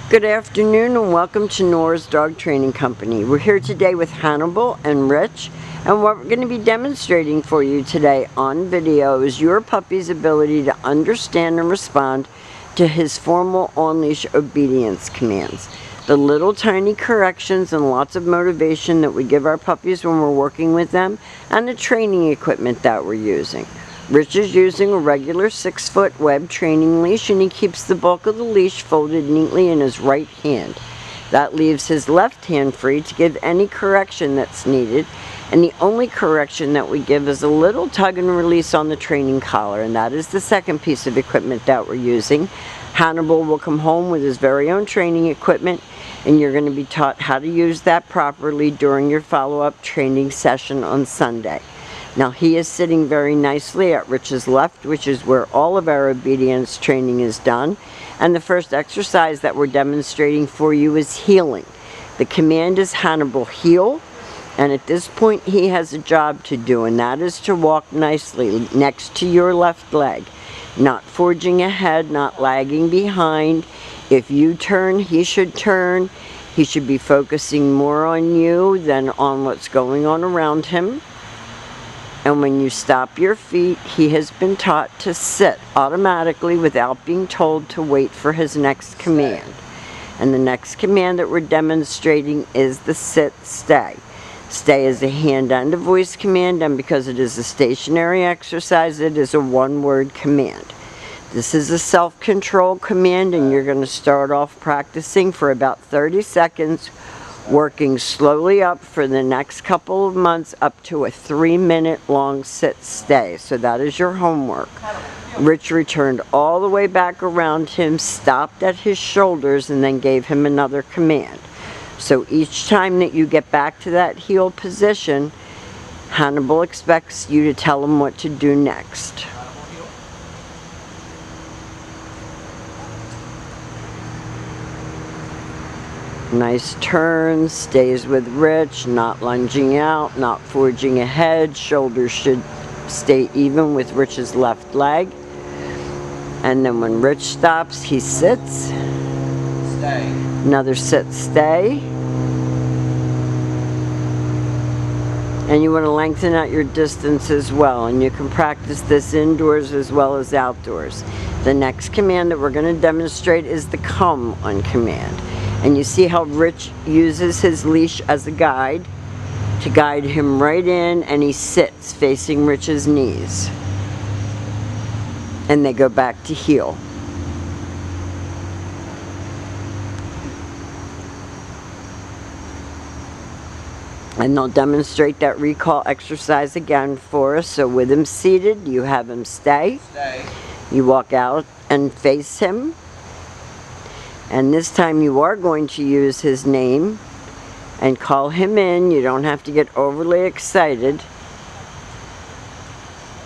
Good afternoon and welcome to Nora's Dog Training Company. We're here today with Hannibal and Rich, and what we're going to be demonstrating for you today on video is your puppy's ability to understand and respond to his formal on-leash obedience commands. The little tiny corrections and lots of motivation that we give our puppies when we're working with them, and the training equipment that we're using. Rich is using a regular 6-foot web training leash, and he keeps the bulk of the leash folded neatly in his right hand. That leaves his left hand free to give any correction that's needed, and the only correction that we give is a little tug and release on the training collar, and that is the second piece of equipment that we're using. Hannibal will come home with his very own training equipment, and you're going to be taught how to use that properly during your follow-up training session on Sunday. Now he is sitting very nicely at Rich's left, which is where all of our obedience training is done. And the first exercise that we're demonstrating for you is heeling. The command is Hannibal heel, and at this point he has a job to do, and that is to walk nicely next to your left leg. Not forging ahead, not lagging behind. If you turn, he should turn. He should be focusing more on you than on what's going on around him. And when you stop your feet, he has been taught to sit automatically without being told to wait for his next command. And the next command that we're demonstrating is the sit stay. Stay is a hand and a voice command, and because it is a stationary exercise, it is a one-word command. This is a self-control command, and you're going to start off practicing for about 30 seconds, working slowly up for the next couple of months up to a 3-minute long sit stay. So that is your homework. Rich returned all the way back around him, stopped at his shoulders, and then gave him another command. So each time that you get back to that heel position, Hannibal expects you to tell him what to do next. Nice turns, stays with Rich, not lunging out, not forging ahead. Shoulders should stay even with Rich's left leg. And then when Rich stops, he sits. Stay. Another sit, stay. And you want to lengthen out your distance as well. And you can practice this indoors as well as outdoors. The next command that we're going to demonstrate is the come on command. And you see how Rich uses his leash as a guide to guide him right in, and he sits facing Rich's knees. And they go back to heel. And they'll demonstrate that recall exercise again for us. So with him seated, you have him stay. Stay. You walk out and face him. And this time you are going to use his name and call him in. You don't have to get overly excited.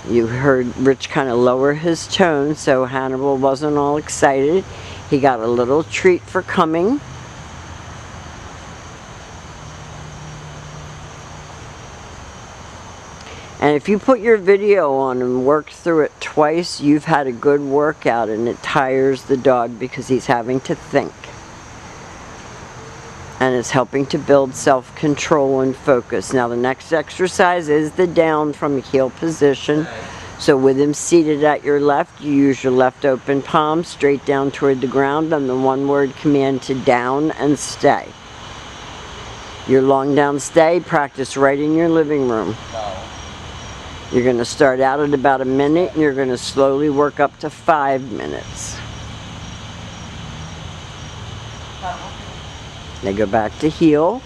You heard Rich kind of lower his tone, so Hannibal wasn't all excited. He got a little treat for coming. And if you put your video on and work through it twice, you've had a good workout, and it tires the dog because he's having to think. And it's helping to build self-control and focus. Now the next exercise is the down from a heel position. So with him seated at your left, you use your left open palm straight down toward the ground on the one-word command to down and stay. Your long down stay, practice right in your living room. You're going to start out at about a minute, and you're going to slowly work up to 5 minutes. They go back to heel.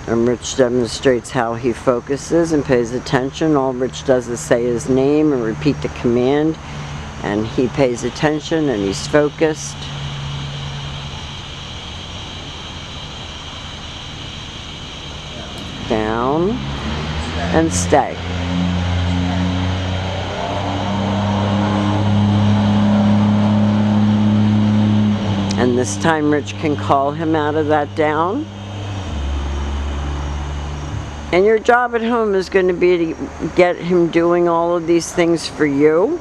And Rich demonstrates how he focuses and pays attention. All Rich does is say his name and repeat the command. And he pays attention and he's focused. Down and stay. And And this time Rich can call him out of that down. And your job at home is going to be to get him doing all of these things for you,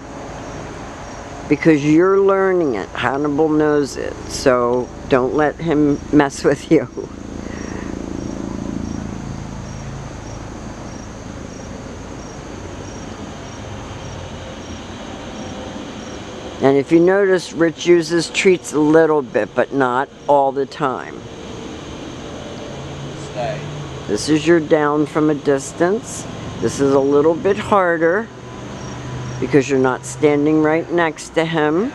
because you're learning it. Hannibal knows it, so don't let him mess with you. And if you notice, Rich uses treats a little bit, but not all the time. Stay. This is your down from a distance. This is a little bit harder because you're not standing right next to him.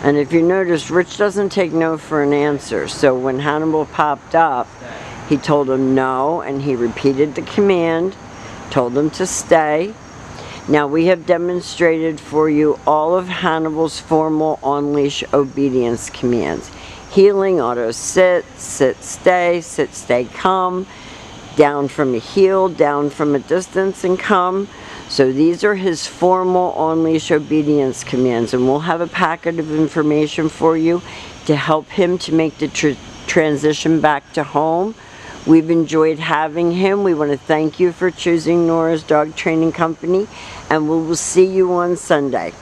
And if you notice, Rich doesn't take no for an answer. So when Hannibal popped up, he told him no, and he repeated the command, told him to stay. Now we have demonstrated for you all of Hannibal's formal on-leash obedience commands. Healing, auto sit, stay, come, down from a heel, down from a distance and come. So these are his formal on-leash obedience commands, and we'll have a packet of information for you to help him to make the transition back to home. We've enjoyed having him. We want to thank you for choosing Nora's Dog Training Company, and we will see you on Sunday.